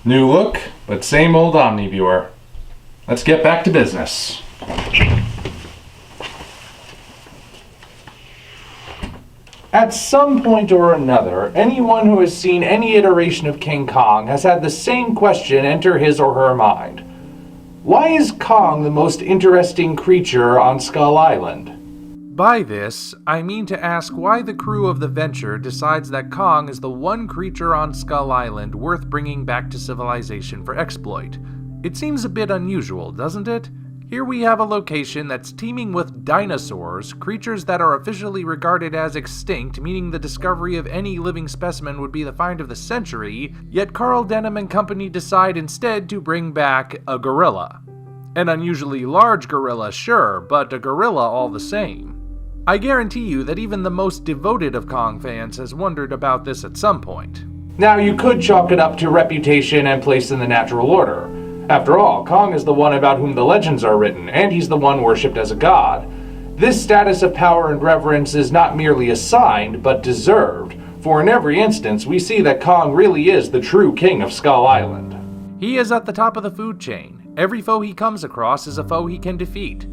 New look, but same old Omni viewer. Let's get back to business. At some point or another, anyone who has seen any iteration of King Kong has had the same question enter his or her mind. Why is Kong the most interesting creature on Skull Island? By this, I mean to ask why the crew of the Venture decides that Kong is the one creature on Skull Island worth bringing back to civilization for exploit. It seems a bit unusual, doesn't it? Here we have a location that's teeming with dinosaurs, creatures that are officially regarded as extinct, meaning the discovery of any living specimen would be the find of the century, yet Carl Denham and company decide instead to bring back a gorilla. An unusually large gorilla, sure, but a gorilla all the same. I guarantee you that even the most devoted of Kong fans has wondered about this at some point. Now, you could chalk it up to reputation and place in the natural order. After all, Kong is the one about whom the legends are written, and he's the one worshipped as a god. This status of power and reverence is not merely assigned, but deserved, for in every instance we see that Kong really is the true king of Skull Island. He is at the top of the food chain. Every foe he comes across is a foe he can defeat.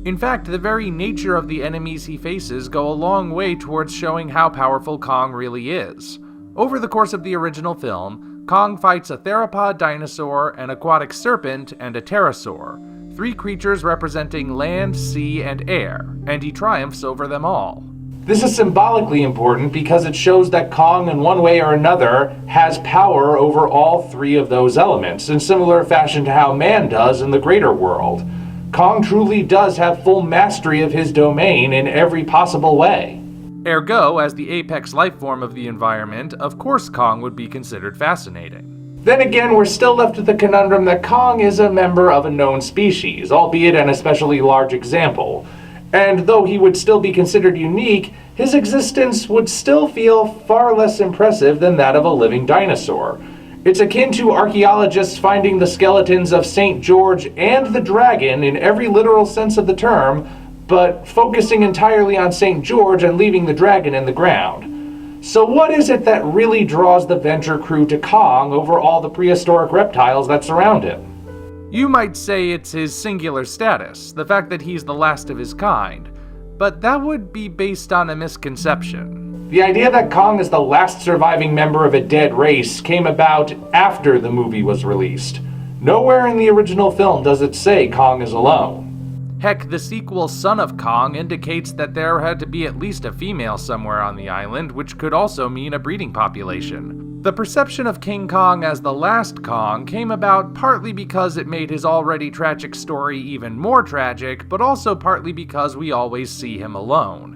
In fact, the very nature of the enemies he faces go a long way towards showing how powerful Kong really is. Over the course of the original film, Kong fights a theropod dinosaur, an aquatic serpent, and a pterosaur, three creatures representing land, sea, and air, and he triumphs over them all. This is symbolically important because it shows that Kong, in one way or another, has power over all three of those elements, in similar fashion to how man does in the greater world. Kong truly does have full mastery of his domain in every possible way. Ergo, as the apex life form of the environment, of course Kong would be considered fascinating. Then again, we're still left with the conundrum that Kong is a member of a known species, albeit an especially large example. And though he would still be considered unique, his existence would still feel far less impressive than that of a living dinosaur. It's akin to archaeologists finding the skeletons of St. George and the dragon in every literal sense of the term, but focusing entirely on St. George and leaving the dragon in the ground. So what is it that really draws the Venture crew to Kong over all the prehistoric reptiles that surround him? You might say it's his singular status, the fact that he's the last of his kind, but that would be based on a misconception. The idea that Kong is the last surviving member of a dead race came about after the movie was released. Nowhere in the original film does it say Kong is alone. Heck, the sequel Son of Kong indicates that there had to be at least a female somewhere on the island, which could also mean a breeding population. The perception of King Kong as the last Kong came about partly because it made his already tragic story even more tragic, but also partly because we always see him alone.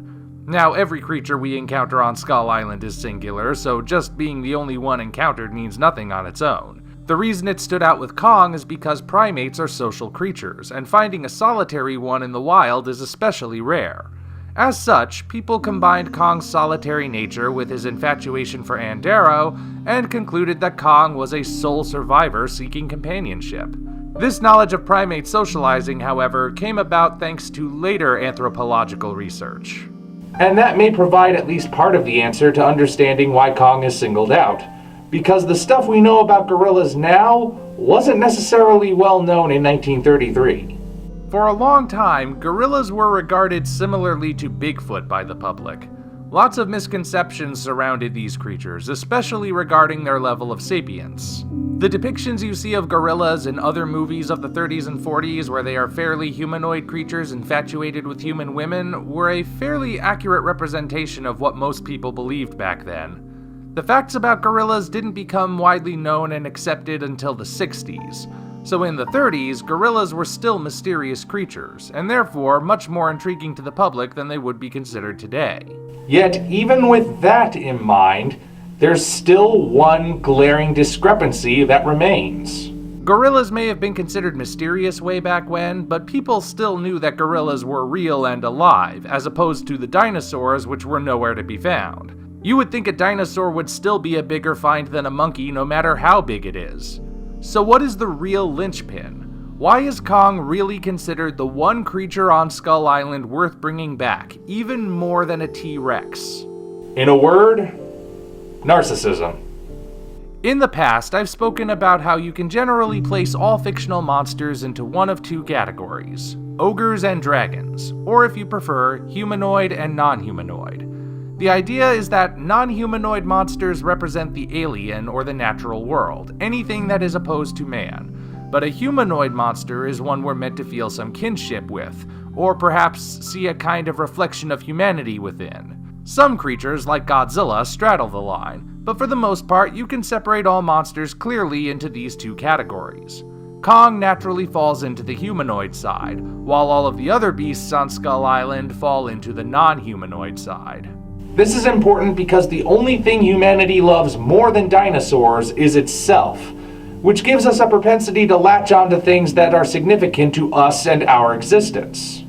Now, every creature we encounter on Skull Island is singular, so just being the only one encountered means nothing on its own. The reason it stood out with Kong is because primates are social creatures, and finding a solitary one in the wild is especially rare. As such, people combined Kong's solitary nature with his infatuation for Andero, and concluded that Kong was a sole survivor seeking companionship. This knowledge of primate socializing, however, came about thanks to later anthropological research. And that may provide at least part of the answer to understanding why Kong is singled out. Because the stuff we know about gorillas now wasn't necessarily well known in 1933. For a long time, gorillas were regarded similarly to Bigfoot by the public. Lots of misconceptions surrounded these creatures, especially regarding their level of sapience. The depictions you see of gorillas in other movies of the 30s and 40s, where they are fairly humanoid creatures infatuated with human women, were a fairly accurate representation of what most people believed back then. The facts about gorillas didn't become widely known and accepted until the 60s. So in the 30s, gorillas were still mysterious creatures, and therefore much more intriguing to the public than they would be considered today. Yet, even with that in mind, there's still one glaring discrepancy that remains. Gorillas may have been considered mysterious way back when, but people still knew that gorillas were real and alive, as opposed to the dinosaurs, which were nowhere to be found. You would think a dinosaur would still be a bigger find than a monkey, no matter how big it is. So what is the real linchpin? Why is Kong really considered the one creature on Skull Island worth bringing back, even more than a T-Rex? In a word, narcissism. In the past, I've spoken about how you can generally place all fictional monsters into one of two categories: ogres and dragons, or if you prefer, humanoid and non-humanoid. The idea is that non-humanoid monsters represent the alien or the natural world, anything that is opposed to man. But a humanoid monster is one we're meant to feel some kinship with, or perhaps see a kind of reflection of humanity within. Some creatures, like Godzilla, straddle the line, but for the most part, you can separate all monsters clearly into these two categories. Kong naturally falls into the humanoid side, while all of the other beasts on Skull Island fall into the non-humanoid side. This is important because the only thing humanity loves more than dinosaurs is itself, which gives us a propensity to latch onto things that are significant to us and our existence.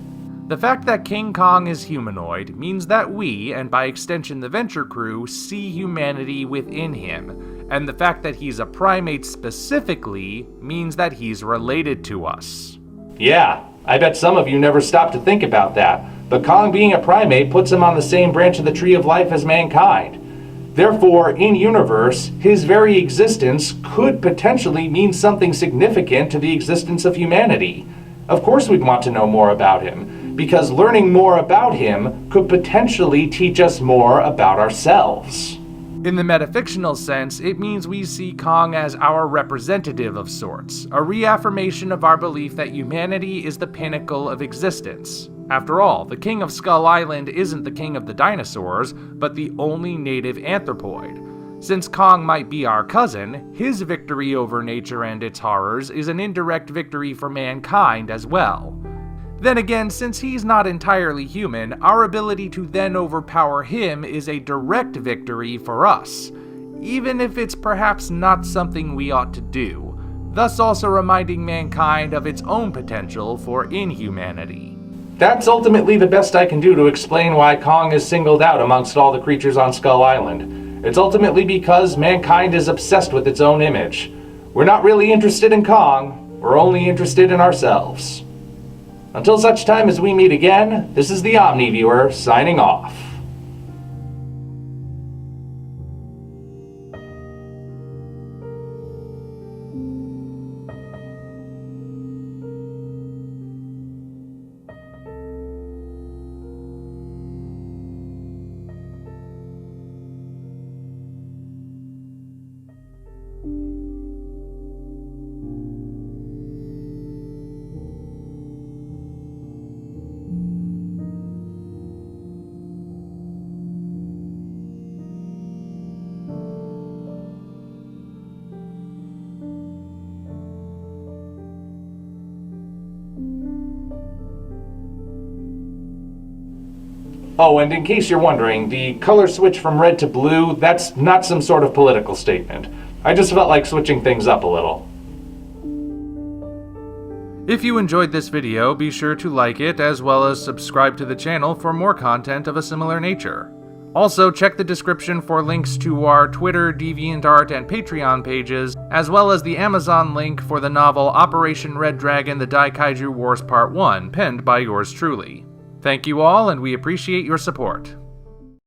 The fact that King Kong is humanoid means that we, and by extension the Venture crew, see humanity within him, and the fact that he's a primate specifically means that he's related to us. Yeah, I bet some of you never stopped to think about that, but Kong being a primate puts him on the same branch of the tree of life as mankind. Therefore, in universe, his very existence could potentially mean something significant to the existence of humanity. Of course we'd want to know more about him, because learning more about him could potentially teach us more about ourselves. In the metafictional sense, it means we see Kong as our representative of sorts, a reaffirmation of our belief that humanity is the pinnacle of existence. After all, the king of Skull Island isn't the king of the dinosaurs, but the only native anthropoid. Since Kong might be our cousin, his victory over nature and its horrors is an indirect victory for mankind as well. Then again, since he's not entirely human, our ability to then overpower him is a direct victory for us, even if it's perhaps not something we ought to do, thus also reminding mankind of its own potential for inhumanity. That's ultimately the best I can do to explain why Kong is singled out amongst all the creatures on Skull Island. It's ultimately because mankind is obsessed with its own image. We're not really interested in Kong, we're only interested in ourselves. Until such time as we meet again, this is the Omni Viewer signing off. Oh, and in case you're wondering, the color switch from red to blue, that's not some sort of political statement. I just felt like switching things up a little. If you enjoyed this video, be sure to like it as well as subscribe to the channel for more content of a similar nature. Also, check the description for links to our Twitter, DeviantArt, and Patreon pages, as well as the Amazon link for the novel Operation Red Dragon: The Daikaiju Wars Part 1, penned by yours truly. Thank you all, and we appreciate your support.